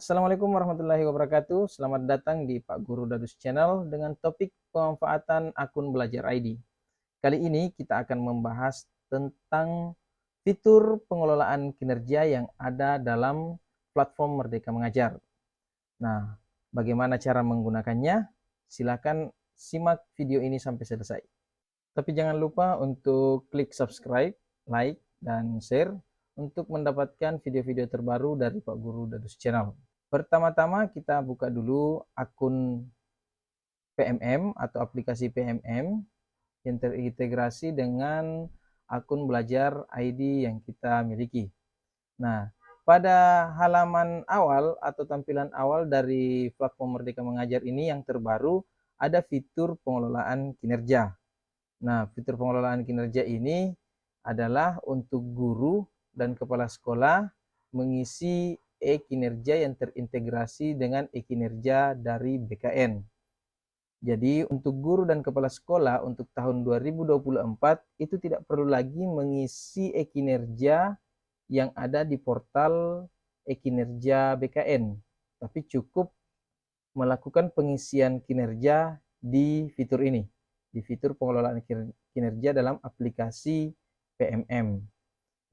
Assalamualaikum warahmatullahi wabarakatuh. Selamat datang di Pak Guru Dadus Channel dengan topik pemanfaatan akun belajar ID. Kali ini kita akan membahas tentang fitur pengelolaan kinerja yang ada dalam platform Merdeka Mengajar. Nah, bagaimana cara menggunakannya? Silakan simak video ini sampai selesai. Tapi jangan lupa untuk klik subscribe, like, dan share untuk mendapatkan video-video terbaru dari Pak Guru Dadus Channel. Pertama-tama kita buka dulu akun PMM atau aplikasi PMM yang terintegrasi dengan akun belajar ID yang kita miliki. Nah, pada halaman awal atau tampilan awal dari platform Merdeka Mengajar ini yang terbaru ada fitur pengelolaan kinerja. Nah, fitur pengelolaan kinerja ini adalah untuk guru dan kepala sekolah mengisi e-kinerja yang terintegrasi dengan e-kinerja dari BKN. Jadi untuk guru dan kepala sekolah untuk tahun 2024 itu tidak perlu lagi mengisi e-kinerja yang ada di portal e-kinerja BKN, tapi cukup melakukan pengisian kinerja di fitur ini, di fitur pengelolaan kinerja dalam aplikasi PMM.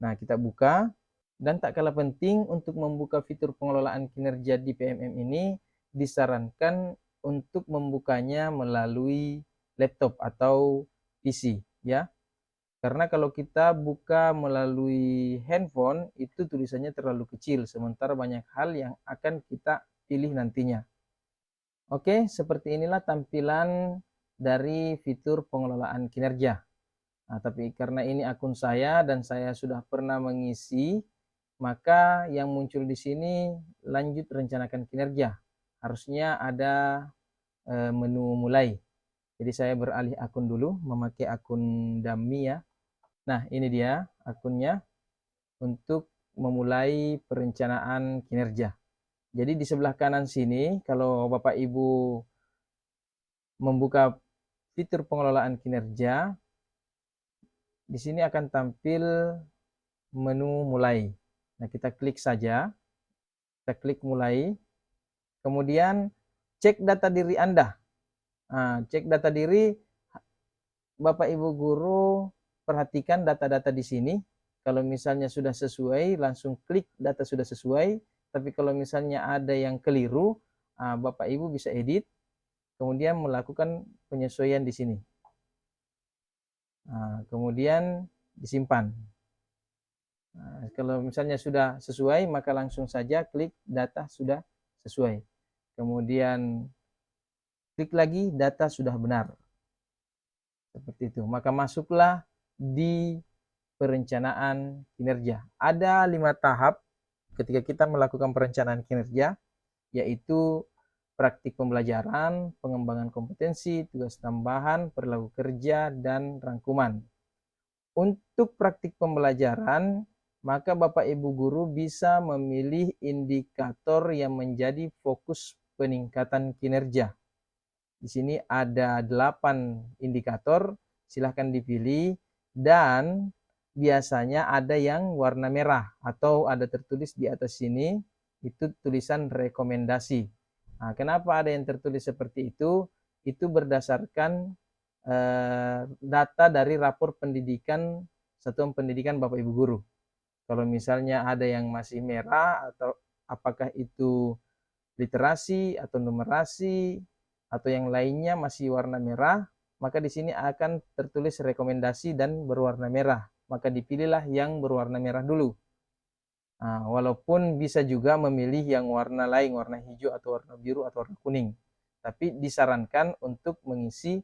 Nah, kita buka. Dan tak kalah penting untuk membuka fitur pengelolaan kinerja di PMM ini disarankan untuk membukanya melalui laptop atau PC ya. Karena kalau kita buka melalui handphone itu tulisannya terlalu kecil sementara banyak hal yang akan kita pilih nantinya. Oke, seperti inilah tampilan dari fitur pengelolaan kinerja. Nah, tapi karena ini akun saya dan saya sudah pernah mengisi, maka yang muncul di sini lanjut rencanakan kinerja. Harusnya ada menu mulai. Jadi saya beralih akun dulu, memakai akun dummy ya. Nah, ini dia akunnya untuk memulai perencanaan kinerja. Jadi di sebelah kanan sini, kalau Bapak Ibu membuka fitur pengelolaan kinerja, di sini akan tampil menu mulai. Nah, kita klik saja. Kita klik mulai. Kemudian cek data diri Anda. Nah, cek data diri, Bapak Ibu guru perhatikan data-data di sini. Kalau misalnya sudah sesuai, langsung klik data sudah sesuai. Tapi kalau misalnya ada yang keliru, Bapak Ibu bisa edit, kemudian melakukan penyesuaian di sini. Kemudian disimpan. Nah, kalau misalnya sudah sesuai, maka langsung saja klik data sudah sesuai. Kemudian klik lagi data sudah benar. Seperti itu. Maka masuklah di perencanaan kinerja. Ada 5 tahap ketika kita melakukan perencanaan kinerja, yaitu praktik pembelajaran, pengembangan kompetensi, tugas tambahan, perilaku kerja, dan rangkuman. Untuk praktik pembelajaran, maka Bapak Ibu guru bisa memilih indikator yang menjadi fokus peningkatan kinerja. Di sini ada 8 indikator, silahkan dipilih, dan biasanya ada yang warna merah atau ada tertulis di atas sini, itu tulisan rekomendasi. Nah, kenapa ada yang tertulis seperti itu? Itu berdasarkan data dari rapor pendidikan satuan pendidikan Bapak Ibu guru. Kalau misalnya ada yang masih merah atau apakah itu literasi atau numerasi atau yang lainnya masih warna merah, maka di sini akan tertulis rekomendasi dan berwarna merah. Maka dipilihlah yang berwarna merah dulu. Nah, walaupun bisa juga memilih yang warna lain, warna hijau atau warna biru atau warna kuning. Tapi disarankan untuk mengisi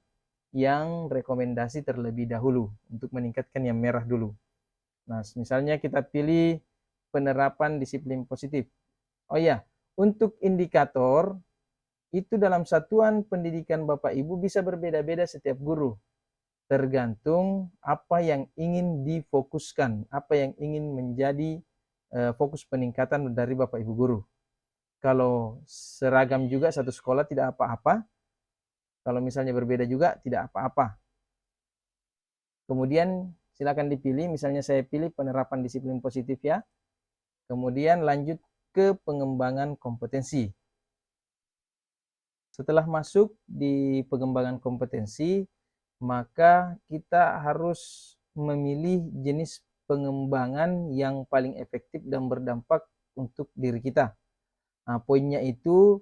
yang rekomendasi terlebih dahulu untuk meningkatkan yang merah dulu. Nah, misalnya kita pilih penerapan disiplin positif. Oh iya, untuk indikator itu dalam satuan pendidikan Bapak Ibu bisa berbeda-beda setiap guru. Tergantung apa yang ingin difokuskan, apa yang ingin menjadi fokus peningkatan dari Bapak Ibu guru. Kalau seragam juga satu sekolah tidak apa-apa, kalau misalnya berbeda juga tidak apa-apa. Kemudian silakan dipilih, misalnya saya pilih penerapan disiplin positif ya. Kemudian lanjut ke pengembangan kompetensi. Setelah masuk di pengembangan kompetensi, maka kita harus memilih jenis pengembangan yang paling efektif dan berdampak untuk diri kita. Nah, poinnya itu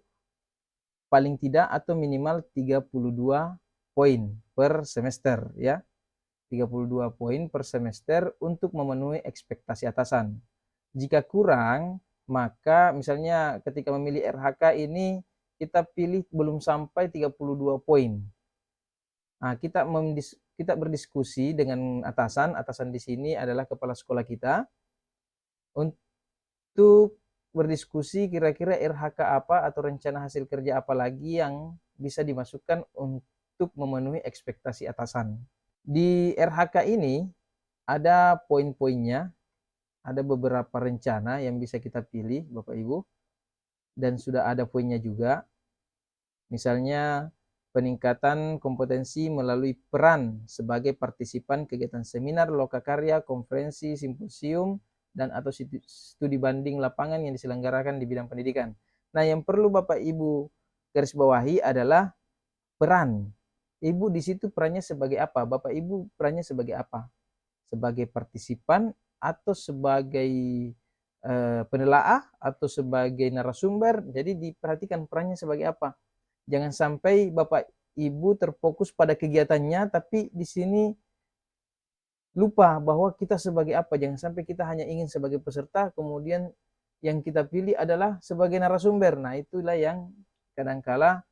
paling tidak atau minimal 32 poin per semester ya. 32 poin per semester untuk memenuhi ekspektasi atasan. Jika kurang, maka misalnya ketika memilih RHK ini kita pilih belum sampai 32 poin. Nah, kita berdiskusi dengan atasan. Atasan di sini adalah kepala sekolah kita untuk berdiskusi kira-kira RHK apa atau rencana hasil kerja apa lagi yang bisa dimasukkan untuk memenuhi ekspektasi atasan. Di RHK ini ada poin-poinnya, ada beberapa rencana yang bisa kita pilih Bapak Ibu, dan sudah ada poinnya juga. Misalnya peningkatan kompetensi melalui peran sebagai partisipan kegiatan seminar, lokakarya, konferensi, simposium, dan atau studi banding lapangan yang diselenggarakan di bidang pendidikan. Nah, yang perlu Bapak Ibu garis bawahi adalah peran. Ibu di situ perannya sebagai apa? Bapak Ibu perannya sebagai apa? Sebagai partisipan atau sebagai penelaah atau sebagai narasumber. Jadi diperhatikan perannya sebagai apa. Jangan sampai Bapak Ibu terfokus pada kegiatannya, tapi di sini lupa bahwa kita sebagai apa. Jangan sampai kita hanya ingin sebagai peserta, kemudian yang kita pilih adalah sebagai narasumber. Nah, itulah yang kadangkala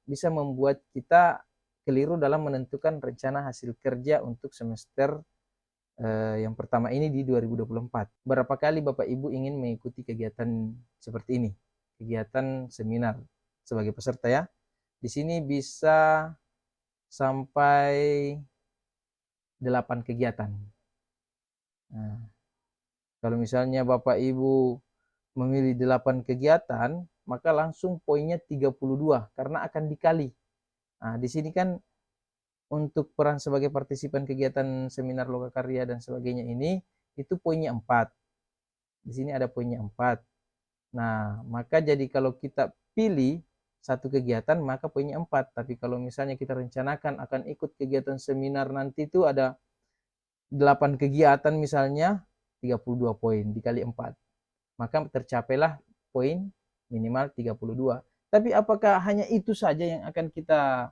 bisa membuat kita keliru dalam menentukan rencana hasil kerja untuk semester yang pertama ini di 2024. Berapa kali Bapak Ibu ingin mengikuti kegiatan seperti ini? Kegiatan seminar sebagai peserta ya. Di sini bisa sampai 8 kegiatan. Nah, kalau misalnya Bapak Ibu memilih 8 kegiatan, maka langsung poinnya 32 karena akan dikali. Nah, di sini kan untuk peran sebagai partisipan kegiatan seminar lokakarya dan sebagainya ini itu poinnya 4. Di sini ada poinnya 4. Nah, maka jadi kalau kita pilih satu kegiatan maka poinnya 4. Tapi kalau misalnya kita rencanakan akan ikut kegiatan seminar nanti itu ada 8 kegiatan misalnya 32 poin dikali 4. Maka tercapailah poin minimal 32. Tapi apakah hanya itu saja yang akan kita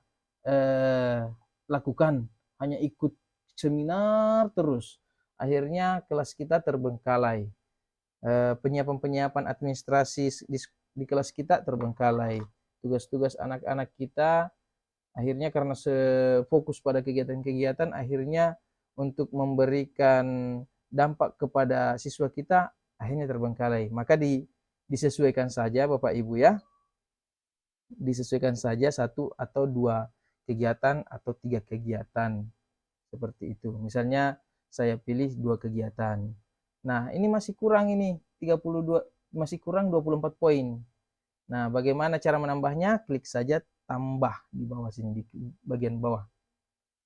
lakukan? Hanya ikut seminar terus. Akhirnya kelas kita terbengkalai. Penyiapan-penyiapan administrasi di kelas kita terbengkalai. Tugas-tugas anak-anak kita akhirnya karena fokus pada kegiatan-kegiatan, akhirnya untuk memberikan dampak kepada siswa kita akhirnya terbengkalai. Maka disesuaikan saja Bapak Ibu ya. Disesuaikan saja 1 atau 2 kegiatan atau 3 kegiatan. Seperti itu. Misalnya saya pilih 2 kegiatan. Nah, ini masih kurang ini 32, masih kurang 24 poin. Nah, bagaimana cara menambahnya? Klik saja tambah di bawah sini, di bagian bawah.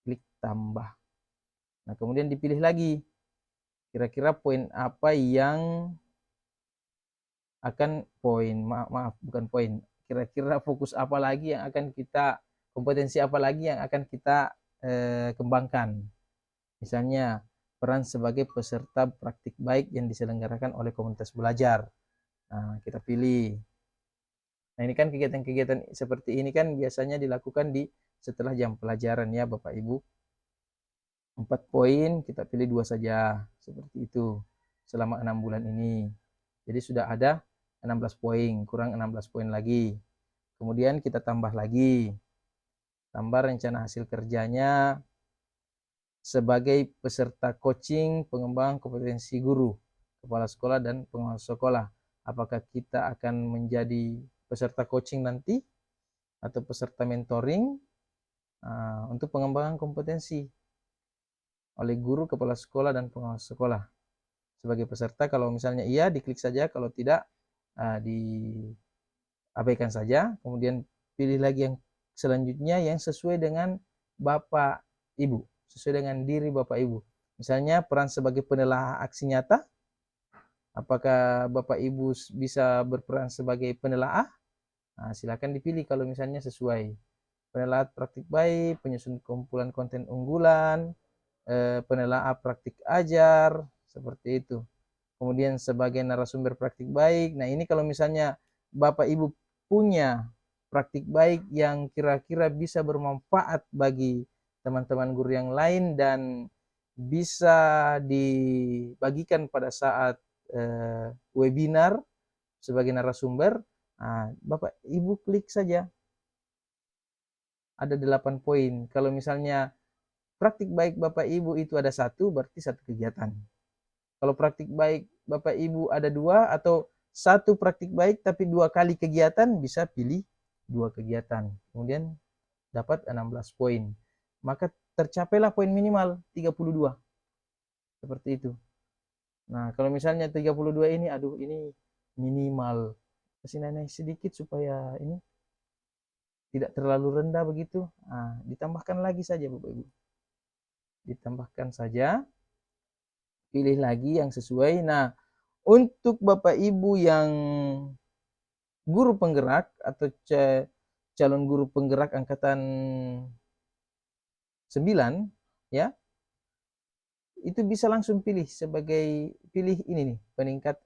Klik tambah. Nah, kemudian dipilih lagi. Kira-kira poin apa yang akan maaf bukan poin. Kira-kira fokus apa lagi yang akan kita, kompetensi apa lagi yang akan kita kembangkan. Misalnya, peran sebagai peserta praktik baik yang diselenggarakan oleh komunitas belajar. Nah, kita pilih. Nah, ini kan kegiatan-kegiatan seperti ini kan biasanya dilakukan setelah jam pelajaran ya Bapak Ibu. 4 poin, kita pilih 2 saja. Seperti itu. Selama 6 bulan ini. Jadi sudah ada 16 poin, kurang 16 poin lagi. Kemudian kita tambah lagi. Tambah rencana hasil kerjanya sebagai peserta coaching pengembangan kompetensi guru, kepala sekolah, dan pengawas sekolah. Apakah kita akan menjadi peserta coaching nanti atau peserta mentoring untuk pengembangan kompetensi oleh guru, kepala sekolah, dan pengawas sekolah. Sebagai peserta, kalau misalnya iya diklik saja, kalau tidak diabaikan saja. Kemudian pilih lagi yang selanjutnya yang sesuai dengan Bapak Ibu, sesuai dengan diri Bapak Ibu. Misalnya peran sebagai penelaah aksi nyata, apakah Bapak Ibu bisa berperan sebagai penelaah? Nah, silakan dipilih kalau misalnya sesuai. Penelaah praktik baik, penyusun kumpulan konten unggulan, penelaah praktik ajar, seperti itu. Kemudian sebagai narasumber praktik baik. Nah, ini kalau misalnya Bapak Ibu punya praktik baik yang kira-kira bisa bermanfaat bagi teman-teman guru yang lain dan bisa dibagikan pada saat webinar sebagai narasumber, nah, Bapak Ibu klik saja. Ada 8 poin. Kalau misalnya praktik baik Bapak Ibu itu ada 1, berarti 1 kegiatan. Kalau praktik baik Bapak Ibu ada 2 atau 1 praktik baik tapi 2 kali kegiatan, bisa pilih 2 kegiatan. Kemudian dapat 16 poin. Maka tercapailah poin minimal 32. Seperti itu. Nah, kalau misalnya 32 ini, aduh ini minimal. Kasih naik sedikit supaya ini tidak terlalu rendah begitu. Nah, ditambahkan lagi saja Bapak Ibu. Ditambahkan saja. Pilih lagi yang sesuai. Nah, untuk Bapak Ibu yang guru penggerak atau calon guru penggerak angkatan 9, ya, itu bisa langsung pilih ini nih,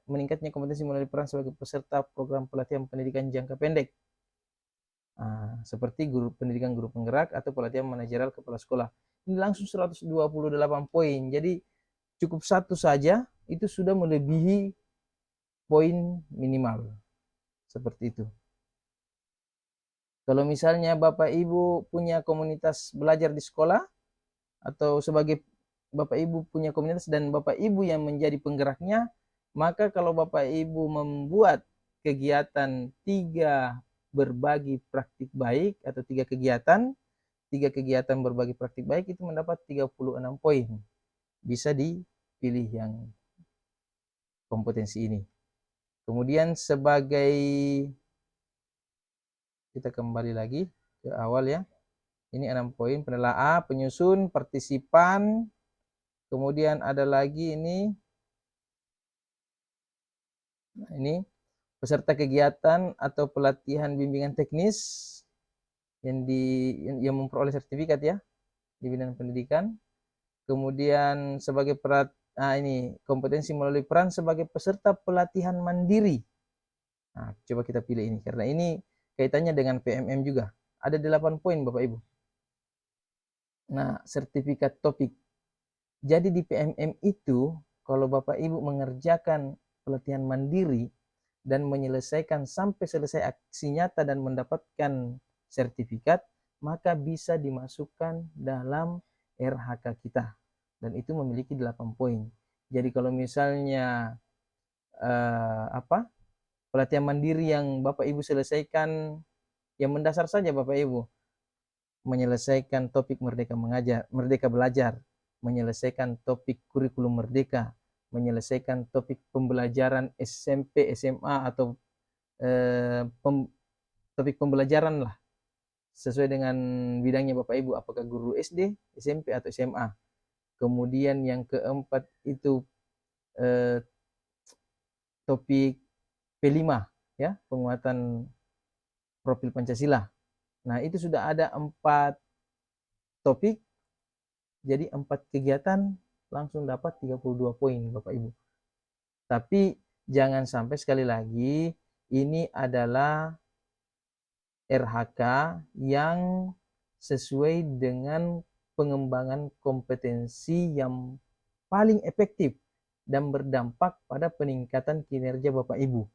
meningkatnya kompetensi melalui peran sebagai peserta program pelatihan pendidikan jangka pendek. Nah, seperti pendidikan guru penggerak atau pelatihan manajerial kepala sekolah. Ini langsung 128 poin. Jadi cukup 1 saja itu sudah melebihi poin minimal. Seperti itu. Kalau misalnya Bapak Ibu punya komunitas belajar di sekolah atau sebagai Bapak Ibu punya komunitas dan Bapak Ibu yang menjadi penggeraknya, maka kalau Bapak Ibu membuat kegiatan 3 berbagi praktik baik atau 3 kegiatan berbagi praktik baik itu mendapat 36 poin. Bisa dipilih yang kompetensi ini. Kemudian kita kembali lagi ke awal ya. Ini 6 poin, penelaah, penyusun, partisipan, kemudian ada lagi ini peserta kegiatan atau pelatihan bimbingan teknis yang memperoleh sertifikat ya di bidang pendidikan. Kemudian sebagai ini kompetensi melalui peran sebagai peserta pelatihan mandiri. Nah, coba kita pilih ini karena ini kaitannya dengan PMM juga. Ada 8 poin Bapak Ibu. Nah, sertifikat topik. Jadi di PMM itu kalau Bapak Ibu mengerjakan pelatihan mandiri dan menyelesaikan sampai selesai aksi nyata dan mendapatkan sertifikat, maka bisa dimasukkan dalam RHK kita. Dan itu memiliki 8 poin. Jadi kalau misalnya pelatihan mandiri yang Bapak Ibu selesaikan, yang mendasar saja Bapak Ibu, menyelesaikan topik Merdeka Belajar, menyelesaikan topik kurikulum merdeka, menyelesaikan topik pembelajaran SMP, SMA atau topik pembelajaran lah sesuai dengan bidangnya Bapak Ibu, apakah guru SD, SMP atau SMA. Kemudian yang keempat itu topik P5 ya, penguatan profil Pancasila. Nah, itu sudah ada 4 topik, jadi 4 kegiatan langsung dapat 32 poin Bapak Ibu. Tapi jangan sampai, sekali lagi, ini adalah RHK yang sesuai dengan pengembangan kompetensi yang paling efektif dan berdampak pada peningkatan kinerja Bapak Ibu.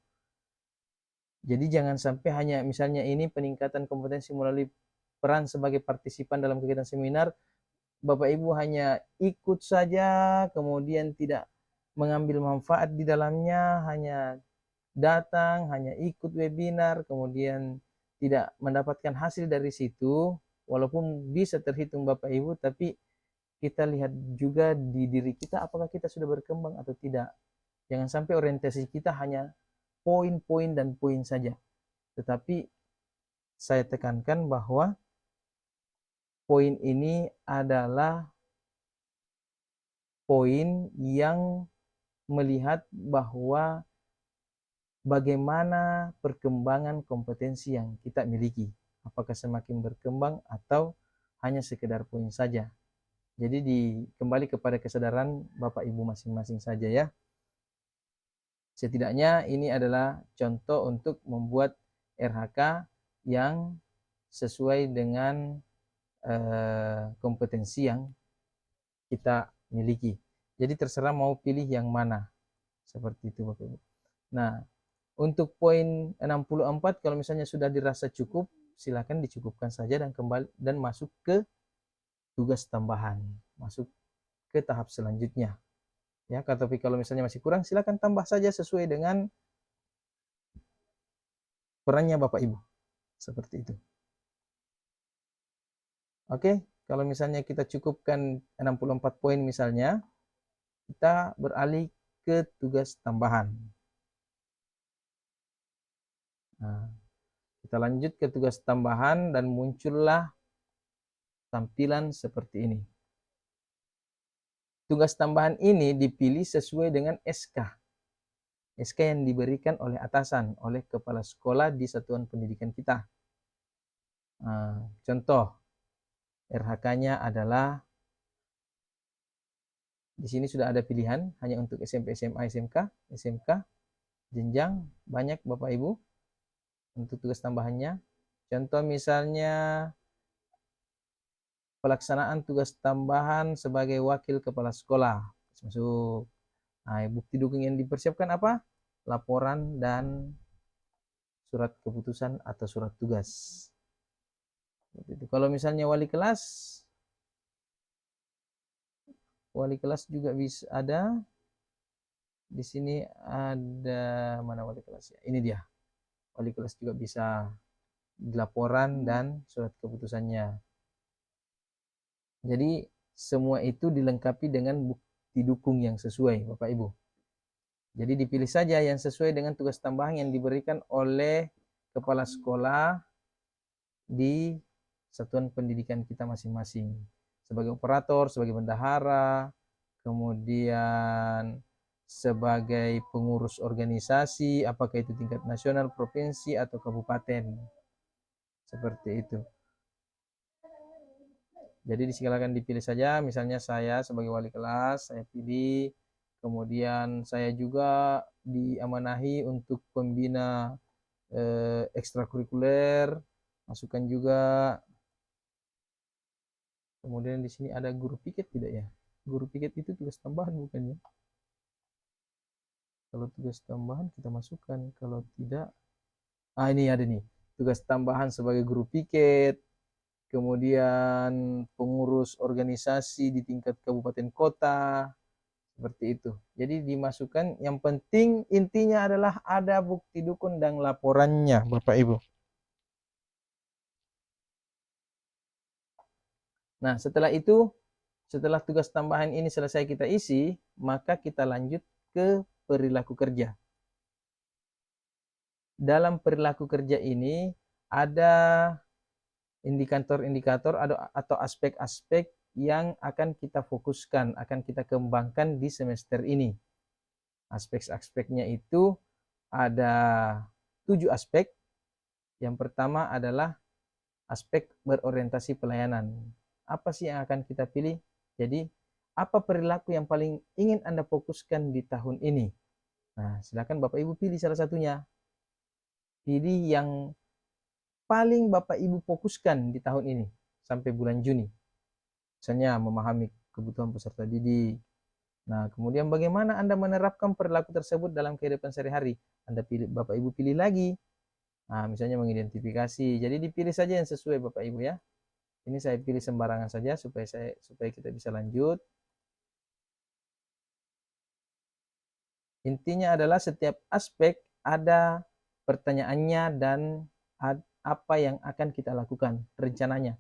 Jadi jangan sampai hanya misalnya ini peningkatan kompetensi melalui peran sebagai partisipan dalam kegiatan seminar, Bapak Ibu hanya ikut saja, kemudian tidak mengambil manfaat di dalamnya, hanya datang, hanya ikut webinar, kemudian tidak mendapatkan hasil dari situ. Walaupun bisa terhitung Bapak Ibu, tapi kita lihat juga di diri kita apakah kita sudah berkembang atau tidak. Jangan sampai orientasi kita hanya poin-poin dan poin saja. Tetapi saya tekankan bahwa poin ini adalah poin yang melihat bahwa bagaimana perkembangan kompetensi yang kita miliki. Apakah semakin berkembang atau hanya sekedar poin saja. Jadi kembali kepada kesadaran Bapak Ibu masing-masing saja ya. Setidaknya ini adalah contoh untuk membuat RHK yang sesuai dengan kompetensi yang kita miliki. Jadi terserah mau pilih yang mana. Seperti itu Bapak Ibu. Nah, untuk poin 64 kalau misalnya sudah dirasa cukup, silakan dicukupkan saja dan kembali dan masuk ke tugas tambahan, masuk ke tahap selanjutnya. Ya, tapi kalau misalnya masih kurang, silakan tambah saja sesuai dengan perannya Bapak Ibu. Seperti itu. Oke, kalau misalnya kita cukupkan 64 poin misalnya, kita beralih ke tugas tambahan. Nah, kita lanjut ke tugas tambahan dan muncullah tampilan seperti ini. Tugas tambahan ini dipilih sesuai dengan SK. SK yang diberikan oleh atasan, oleh kepala sekolah di satuan pendidikan kita. Nah, contoh, RHK-nya adalah, di sini sudah ada pilihan, hanya untuk SMP, SMA, SMK, jenjang, banyak Bapak Ibu, untuk tugas tambahannya. Contoh misalnya, pelaksanaan tugas tambahan sebagai wakil kepala sekolah. Masuk. Nah, bukti dukung yang dipersiapkan apa? Laporan dan surat keputusan atau surat tugas. Kalau misalnya wali kelas juga bisa ada. Di sini ada mana wali kelas ya? Ini dia. Wali kelas juga bisa laporan dan surat keputusannya. Jadi semua itu dilengkapi dengan bukti dukung yang sesuai, Bapak Ibu. Jadi dipilih saja yang sesuai dengan tugas tambahan yang diberikan oleh kepala sekolah di satuan pendidikan kita masing-masing. Sebagai operator, sebagai bendahara, kemudian sebagai pengurus organisasi, apakah itu tingkat nasional, provinsi, atau kabupaten. Seperti itu. Jadi disilakan dipilih saja, misalnya saya sebagai wali kelas, saya pilih, kemudian saya juga diamanahi untuk pembina ekstrakurikuler, masukkan juga. Kemudian di sini ada guru piket tidak ya? Guru piket itu tugas tambahan bukan ya? Kalau tugas tambahan kita masukkan, kalau tidak, ini ada nih, tugas tambahan sebagai guru piket, kemudian pengurus organisasi di tingkat kabupaten kota, seperti itu. Jadi dimasukkan, yang penting intinya adalah ada bukti dukung dan laporannya, Bapak Ibu. Nah, setelah itu, setelah tugas tambahan ini selesai kita isi, maka kita lanjut ke perilaku kerja. Dalam perilaku kerja ini ada indikator-indikator atau aspek-aspek yang akan kita fokuskan, akan kita kembangkan di semester ini. Aspek-aspeknya itu ada 7 aspek. Yang pertama adalah aspek berorientasi pelayanan. Apa sih yang akan kita pilih? Jadi, apa perilaku yang paling ingin Anda fokuskan di tahun ini? Nah, silakan Bapak Ibu pilih salah satunya. Pilih yang paling Bapak Ibu fokuskan di tahun ini sampai bulan Juni. Misalnya memahami kebutuhan peserta didik. Nah, kemudian bagaimana Anda menerapkan perilaku tersebut dalam kehidupan sehari-hari? Bapak Ibu pilih lagi. Nah, misalnya mengidentifikasi. Jadi dipilih saja yang sesuai Bapak Ibu ya. Ini saya pilih sembarangan saja supaya kita bisa lanjut. Intinya adalah setiap aspek ada pertanyaannya dan apa yang akan kita lakukan rencananya.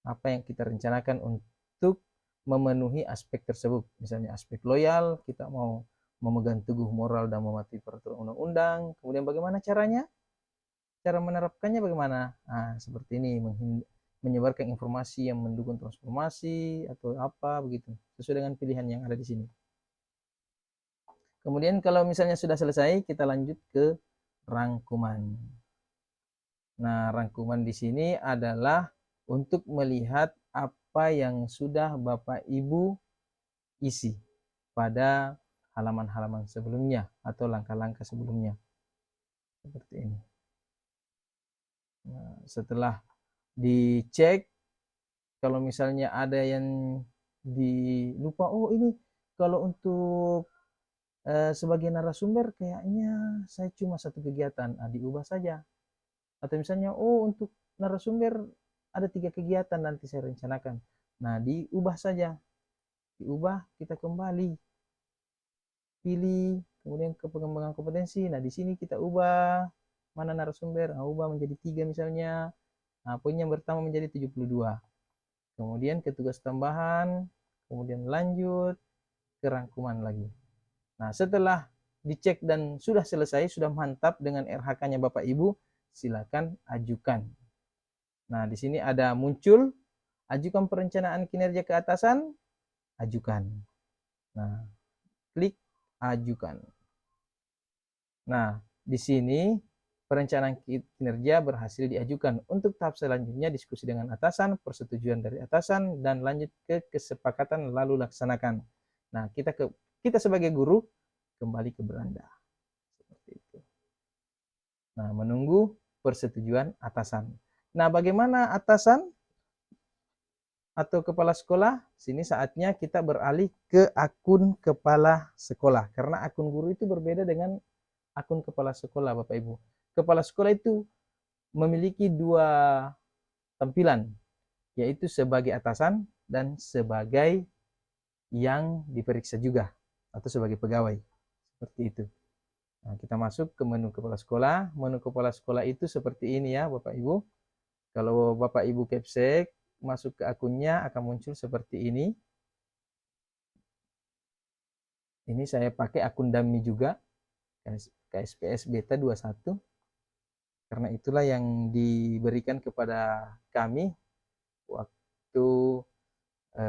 Apa yang kita rencanakan untuk memenuhi aspek tersebut. Misalnya aspek loyal, kita mau memegang teguh moral dan mematuhi peraturan undang-undang. Kemudian bagaimana caranya? Cara menerapkannya bagaimana? Nah, seperti ini, menyebarkan informasi yang mendukung transformasi atau apa begitu, sesuai dengan pilihan yang ada di sini. Kemudian kalau misalnya sudah selesai, kita lanjut ke rangkuman. Nah, rangkuman di sini adalah untuk melihat apa yang sudah Bapak Ibu isi pada halaman-halaman sebelumnya atau langkah-langkah sebelumnya. Seperti ini. Nah, setelah dicek, kalau misalnya ada yang dilupa, oh ini kalau untuk sebagai narasumber kayaknya saya cuma satu kegiatan, diubah saja. Atau misalnya, oh untuk narasumber ada 3 kegiatan nanti saya rencanakan. Nah, diubah saja. Diubah, kita kembali. Pilih, kemudian ke pengembangan kompetensi. Nah, di sini kita ubah mana narasumber. Nah, ubah menjadi 3 misalnya. Nah, poin yang pertama menjadi 72. Kemudian ke tugas tambahan, kemudian lanjut ke rangkuman lagi. Nah, setelah dicek dan sudah selesai, sudah mantap dengan RHK-nya Bapak Ibu, silakan ajukan. Nah, di sini ada muncul, ajukan perencanaan kinerja ke atasan, ajukan. Nah, klik ajukan. Nah, di sini perencanaan kinerja berhasil diajukan. Untuk tahap selanjutnya diskusi dengan atasan, persetujuan dari atasan, dan lanjut ke kesepakatan lalu laksanakan. Nah, kita sebagai guru kembali ke beranda. Seperti itu. Nah, menunggu persetujuan atasan. Nah, bagaimana atasan atau kepala sekolah? Sini saatnya kita beralih ke akun kepala sekolah. Karena akun guru itu berbeda dengan akun kepala sekolah, Bapak Ibu. Kepala sekolah itu memiliki 2 tampilan, yaitu sebagai atasan dan sebagai yang diperiksa juga, atau sebagai pegawai. Seperti itu. Nah, kita masuk ke menu kepala sekolah. Menu kepala sekolah itu seperti ini ya, Bapak Ibu. Kalau Bapak Ibu Kepsek masuk ke akunnya akan muncul seperti ini. Ini saya pakai akun dummy juga, KSPS Beta 21. Karena itulah yang diberikan kepada kami waktu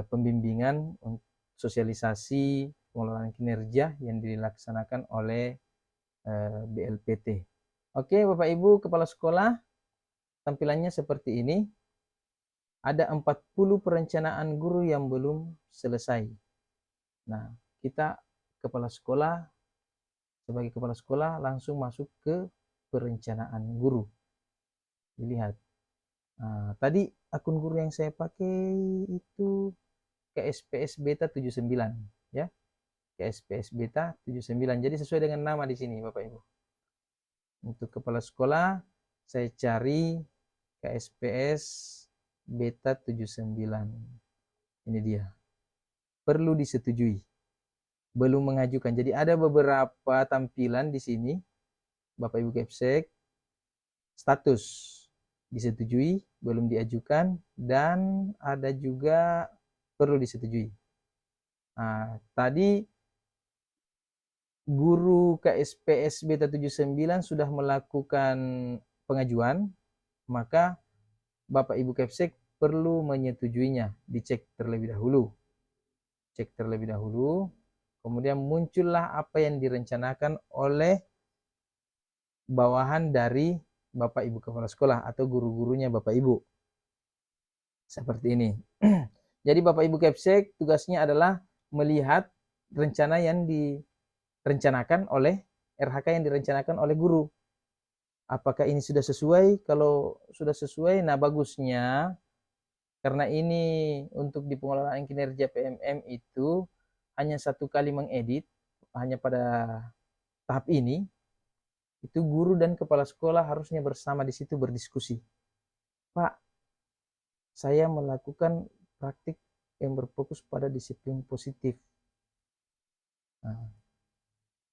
pembimbingan sosialisasi pengelolaan kinerja yang dilaksanakan oleh BLPT. Oke, Bapak Ibu Kepala Sekolah, tampilannya seperti ini. Ada 40 perencanaan guru yang belum selesai. Nah, kita sebagai kepala sekolah langsung masuk ke perencanaan guru. Dilihat. Nah, tadi akun guru yang saya pakai itu KSPS Beta 79 ya. KSPS Beta 79. Jadi sesuai dengan nama di sini Bapak Ibu. Untuk kepala sekolah saya cari KSPS Beta 79. Ini dia. Perlu disetujui. Belum mengajukan. Jadi ada beberapa tampilan di sini Bapak Ibu Kepsek. Status disetujui, belum diajukan, dan ada juga perlu disetujui. Nah, tadi guru KSPS Beta 79 sudah melakukan pengajuan, maka Bapak Ibu Kepsek perlu menyetujuinya, dicek terlebih dahulu. Cek terlebih dahulu, kemudian muncullah apa yang direncanakan oleh bawahan dari Bapak Ibu Kepala Sekolah atau guru-gurunya Bapak Ibu. Seperti ini. Jadi Bapak Ibu Kepsek tugasnya adalah melihat rencana yang direncanakan oleh RHK yang direncanakan oleh guru. Apakah ini sudah sesuai? Kalau sudah sesuai, nah bagusnya karena ini untuk di pengelolaan kinerja PMM itu hanya 1 kali mengedit, hanya pada tahap ini, itu guru dan kepala sekolah harusnya bersama di situ berdiskusi. Pak, saya melakukan praktik yang berfokus pada disiplin positif. Nah,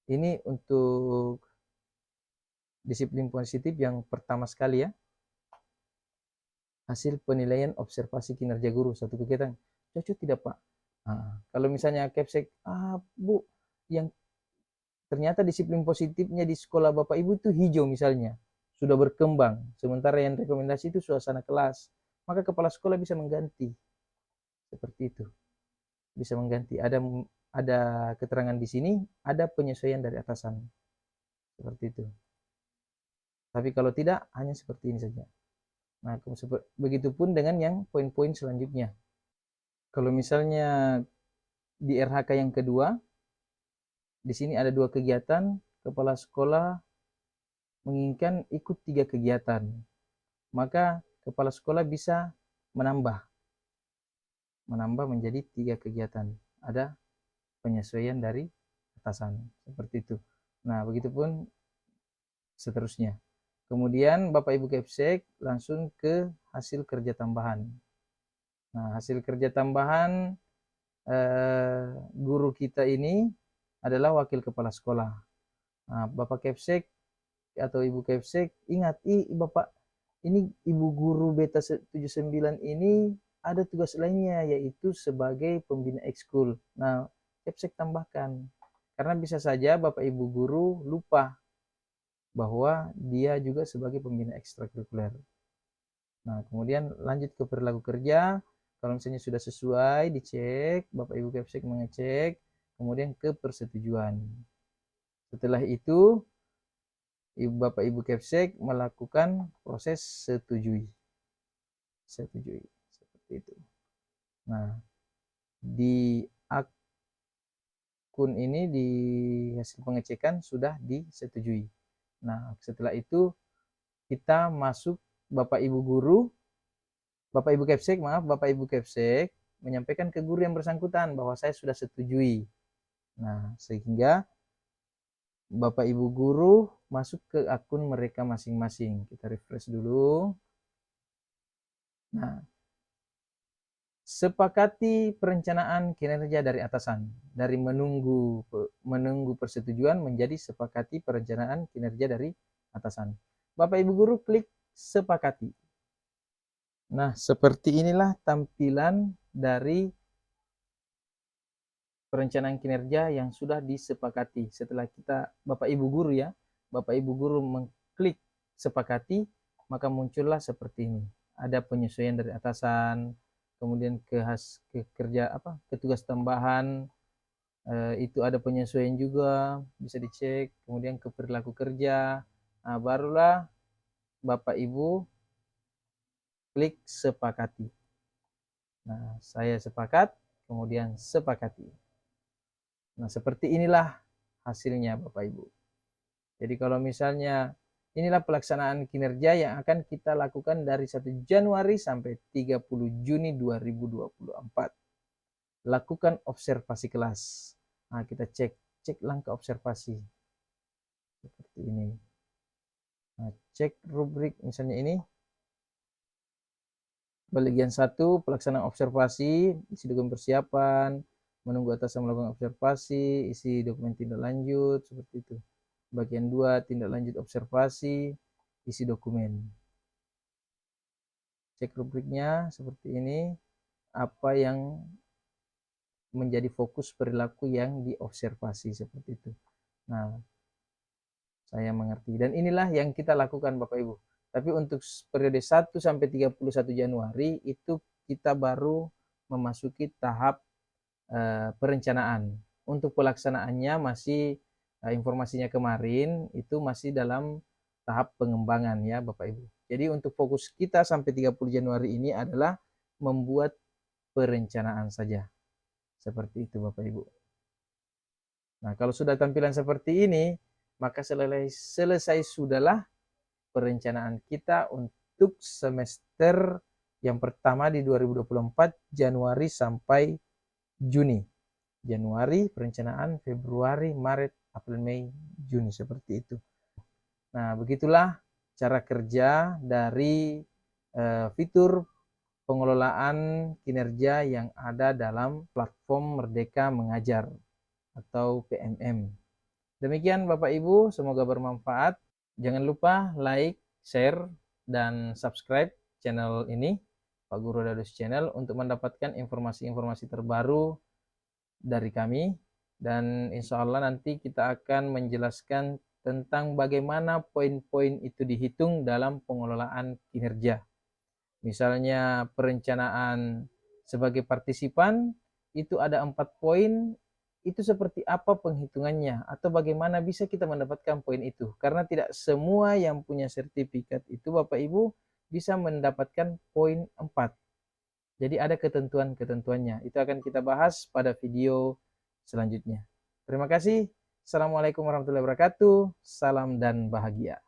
ini untuk disiplin positif yang pertama sekali ya. Hasil penilaian observasi kinerja guru satu kegiatan. Cocok tidak Pak? Nah, kalau misalnya Kepsek, Bu, yang ternyata disiplin positifnya di sekolah Bapak Ibu itu hijau misalnya, sudah berkembang, sementara yang rekomendasi itu suasana kelas, maka kepala sekolah bisa mengganti, seperti itu, bisa mengganti. Ada keterangan di sini, ada penyesuaian dari atasan, seperti itu. Tapi kalau tidak, hanya seperti ini saja. Nah, begitupun dengan yang poin-poin selanjutnya. Kalau misalnya di RHK yang kedua, di sini ada 2 kegiatan, kepala sekolah menginginkan ikut 3 kegiatan. Maka kepala sekolah bisa menambah menjadi 3 kegiatan. Ada penyesuaian dari atasan, seperti itu. Nah, begitupun seterusnya. Kemudian Bapak Ibu Kepsek langsung ke hasil kerja tambahan. Nah, hasil kerja tambahan guru kita ini adalah wakil kepala sekolah. Nah, Bapak Kepsek atau Ibu Kepsek ingat, Bapak ini Ibu guru Beta 79 ini ada tugas lainnya, yaitu sebagai pembina ekskul. Nah, Kepsek tambahkan, karena bisa saja Bapak Ibu guru lupa bahwa dia juga sebagai pembina ekstrakurikuler. Nah, kemudian lanjut ke perilaku kerja. Kalau misalnya sudah sesuai, dicek, Bapak Ibu Kepsek mengecek, kemudian ke persetujuan. Setelah itu, Bapak Ibu Kepsek melakukan proses setujui. Setujui, seperti itu. Nah, di akun ini di hasil pengecekan sudah disetujui. Nah, setelah itu kita masuk Bapak Ibu guru, Bapak Ibu Kepsek menyampaikan ke guru yang bersangkutan bahwa saya sudah setujui. Nah, sehingga Bapak Ibu guru masuk ke akun mereka masing-masing. Kita refresh dulu. Nah, sepakati perencanaan kinerja dari atasan. Dari menunggu persetujuan menjadi sepakati perencanaan kinerja dari atasan. Bapak Ibu guru klik sepakati. Nah, seperti inilah tampilan dari perencanaan kinerja yang sudah disepakati. Setelah kita, Bapak Ibu guru ya, Bapak Ibu guru mengklik sepakati, maka muncullah seperti ini. Ada penyesuaian dari atasan, kemudian ke kerja ke tugas tambahan, itu ada penyesuaian juga, bisa dicek, kemudian ke perilaku kerja. Nah, barulah Bapak Ibu klik sepakati. Nah, saya sepakat, kemudian sepakati. Nah, seperti inilah hasilnya Bapak Ibu. Jadi kalau misalnya inilah pelaksanaan kinerja yang akan kita lakukan dari 1 Januari sampai 30 Juni 2024. Lakukan observasi kelas. Nah, kita cek langkah observasi. Seperti ini. Nah, cek rubrik misalnya ini. Bagian 1, pelaksanaan observasi, isi dokumen persiapan, menunggu atasan melakukan observasi, isi dokumen tindak lanjut, seperti itu. Bagian 2, tindak lanjut observasi, isi dokumen. Cek rubriknya seperti ini, apa yang menjadi fokus perilaku yang diobservasi, seperti itu. Nah, saya mengerti. Dan inilah yang kita lakukan Bapak Ibu. Tapi untuk periode 1 sampai 31 Januari itu kita baru memasuki tahap perencanaan. Untuk pelaksanaannya masih informasinya kemarin itu masih dalam tahap pengembangan ya Bapak Ibu. Jadi untuk fokus kita sampai 30 Januari ini adalah membuat perencanaan saja. Seperti itu Bapak Ibu. Nah, kalau sudah tampilan seperti ini, maka selesai sudahlah perencanaan kita untuk semester yang pertama di 2024 Januari sampai Juni. Januari perencanaan, Februari, Maret, April, Mei, Juni, seperti itu. Nah, begitulah cara kerja dari fitur pengelolaan kinerja yang ada dalam platform Merdeka Mengajar atau PMM. Demikian Bapak Ibu, semoga bermanfaat. Jangan lupa like, share, dan subscribe channel ini, Pak Guru Dadus Channel, untuk mendapatkan informasi-informasi terbaru dari kami. Dan insya Allah nanti kita akan menjelaskan tentang bagaimana poin-poin itu dihitung dalam pengelolaan kinerja. Misalnya perencanaan sebagai partisipan, itu ada 4 poin, itu seperti apa penghitungannya, atau bagaimana bisa kita mendapatkan poin itu. Karena tidak semua yang punya sertifikat itu Bapak Ibu bisa mendapatkan poin 4. Jadi ada ketentuan-ketentuannya. Itu akan kita bahas pada video selanjutnya. Terima kasih. Assalamualaikum warahmatullahi wabarakatuh. Salam dan bahagia.